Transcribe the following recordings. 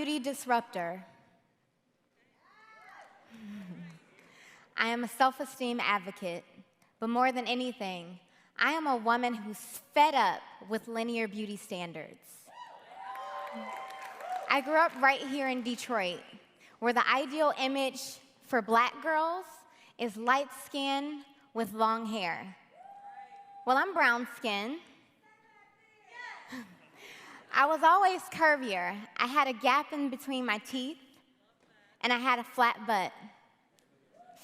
beauty disruptor. I am a self-esteem advocate, but more than anything, I am a woman who's fed up with linear beauty standards. I grew up right here in Detroit, where the ideal image for black girls is light skin with long hair. Well, I'm brown skin. I was always curvier. I had a gap in between my teeth, and I had a flat butt.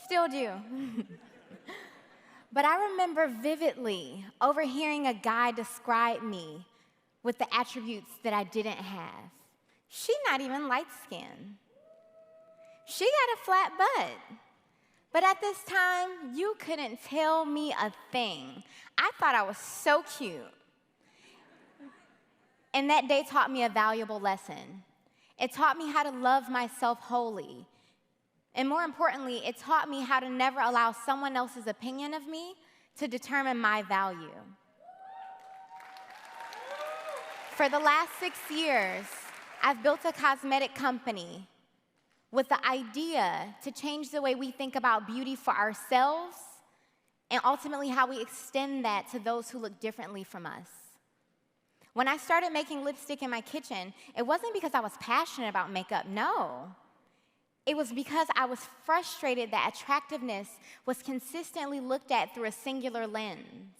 Still do. But I remember vividly overhearing a guy describe me with the attributes that I didn't have. She's not even light-skinned. She got a flat butt. But at this time, you couldn't tell me a thing. I thought I was so cute. And that day taught me a valuable lesson. It taught me how to love myself wholly. And more importantly, it taught me how to never allow someone else's opinion of me to determine my value. For the last 6 years, I've built a cosmetic company with the idea to change the way we think about beauty for ourselves and ultimately how we extend that to those who look differently from us. When I started making lipstick in my kitchen, it wasn't because I was passionate about makeup, no. It was because I was frustrated that attractiveness was consistently looked at through a singular lens.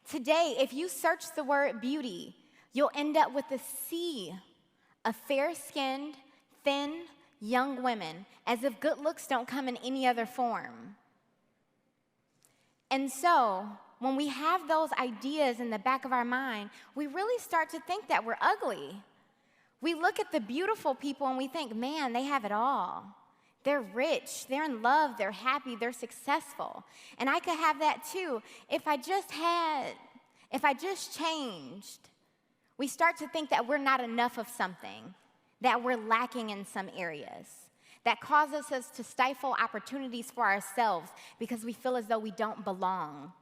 Today, if you search the word beauty, you'll end up with a sea of fair-skinned, thin, young women, as if good looks don't come in any other form. And so, when we have those ideas in the back of our mind, we really start to think that we're ugly. We look at the beautiful people and we think, man, they have it all. They're rich, they're in love, they're happy, they're successful. And I could have that too if I just changed. We start to think that we're not enough of something, that we're lacking in some areas. That causes us to stifle opportunities for ourselves because we feel as though we don't belong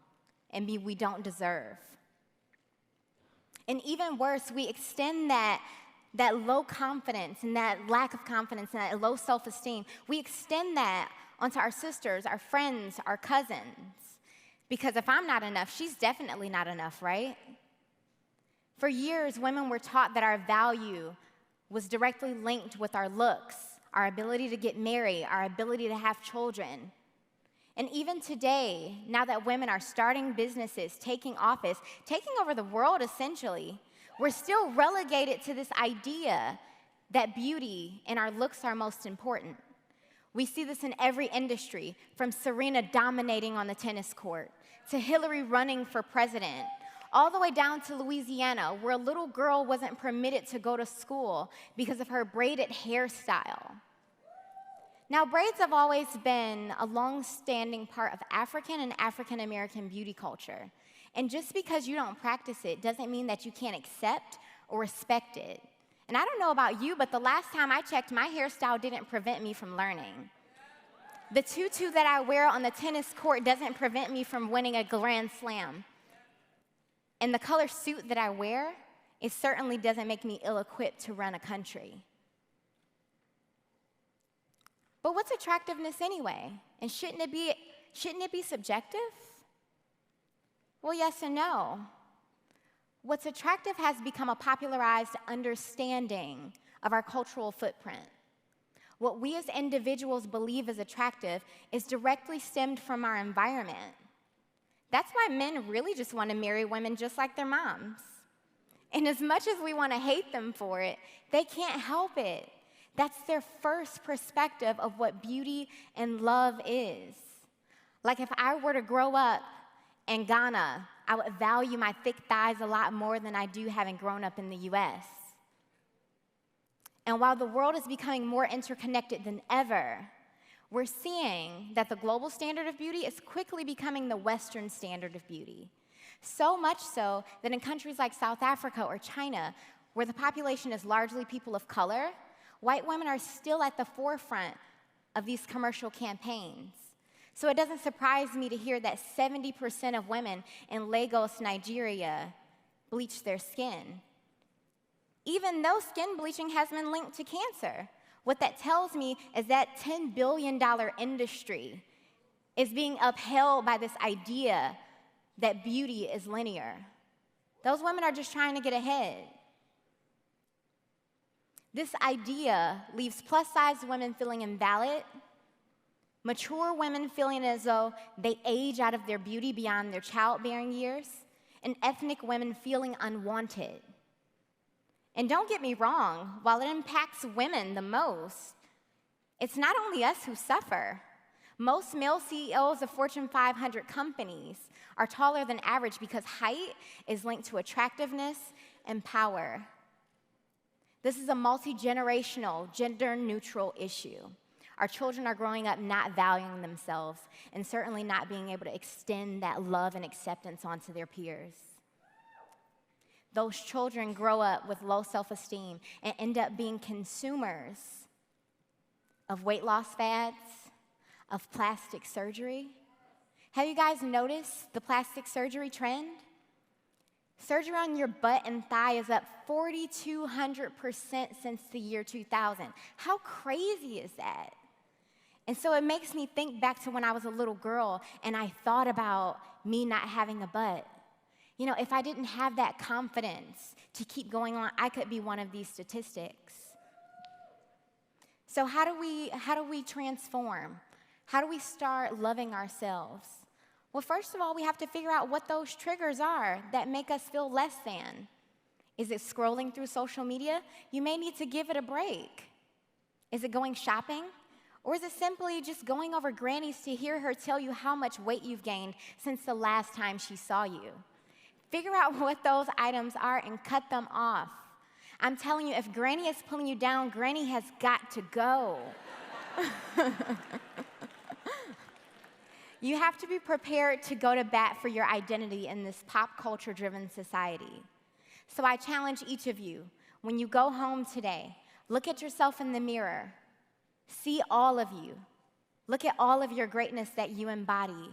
and we don't deserve. And even worse, we extend that low confidence and that lack of confidence and that low self-esteem, we extend that onto our sisters, our friends, our cousins. Because if I'm not enough, she's definitely not enough, right? For years, women were taught that our value was directly linked with our looks, our ability to get married, our ability to have children. And even today, now that women are starting businesses, taking office, taking over the world essentially, we're still relegated to this idea that beauty and our looks are most important. We see this in every industry, from Serena dominating on the tennis court, to Hillary running for president, all the way down to Louisiana, where a little girl wasn't permitted to go to school because of her braided hairstyle. Now, braids have always been a long-standing part of African and African-American beauty culture. And just because you don't practice it doesn't mean that you can't accept or respect it. And I don't know about you, but the last time I checked, my hairstyle didn't prevent me from learning. The tutu that I wear on the tennis court doesn't prevent me from winning a Grand Slam. And the color suit that I wear, it certainly doesn't make me ill-equipped to run a country. But what's attractiveness anyway? And shouldn't it be subjective? Well, yes and no. What's attractive has become a popularized understanding of our cultural footprint. What we as individuals believe is attractive is directly stemmed from our environment. That's why men really just want to marry women just like their moms. And as much as we want to hate them for it, they can't help it. That's their first perspective of what beauty and love is. Like if I were to grow up in Ghana, I would value my thick thighs a lot more than I do having grown up in the US. And while the world is becoming more interconnected than ever, we're seeing that the global standard of beauty is quickly becoming the Western standard of beauty. So much so that in countries like South Africa or China, where the population is largely people of color, white women are still at the forefront of these commercial campaigns. So it doesn't surprise me to hear that 70% of women in Lagos, Nigeria, bleach their skin. even though skin bleaching has been linked to cancer. What that tells me is that $10 billion industry is being upheld by this idea that beauty is linear. Those women are just trying to get ahead. This idea leaves plus-size women feeling invalid, mature women feeling as though they age out of their beauty beyond their childbearing years, and ethnic women feeling unwanted. And don't get me wrong, while it impacts women the most, it's not only us who suffer. Most male CEOs of Fortune 500 companies are taller than average because height is linked to attractiveness and power. This is a multi-generational, gender-neutral issue. Our children are growing up not valuing themselves and certainly not being able to extend that love and acceptance onto their peers. Those children grow up with low self-esteem and end up being consumers of weight loss fads, of plastic surgery. Have you guys noticed the plastic surgery trend? Surgery on your butt and thigh is up 4,200% since the year 2000. How crazy is that? And so it makes me think back to when I was a little girl and I thought about me not having a butt. You know, if I didn't have that confidence to keep going on, I could be one of these statistics. So how do we transform? How do we start loving ourselves? Well, first of all, we have to figure out what those triggers are that make us feel less than. Is it scrolling through social media? You may need to give it a break. Is it going shopping? Or is it simply just going over Granny's to hear her tell you how much weight you've gained since the last time she saw you? Figure out what those items are and cut them off. I'm telling you, if Granny is pulling you down, Granny has got to go. You have to be prepared to go to bat for your identity in this pop culture-driven society. So I challenge each of you, when you go home today, look at yourself in the mirror. See all of you. Look at all of your greatness that you embody.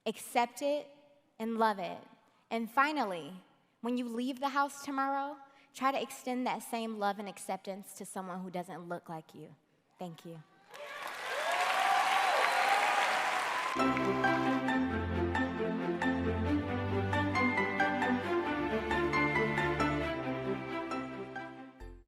Accept it and love it. And finally, when you leave the house tomorrow, try to extend that same love and acceptance to someone who doesn't look like you. Thank you.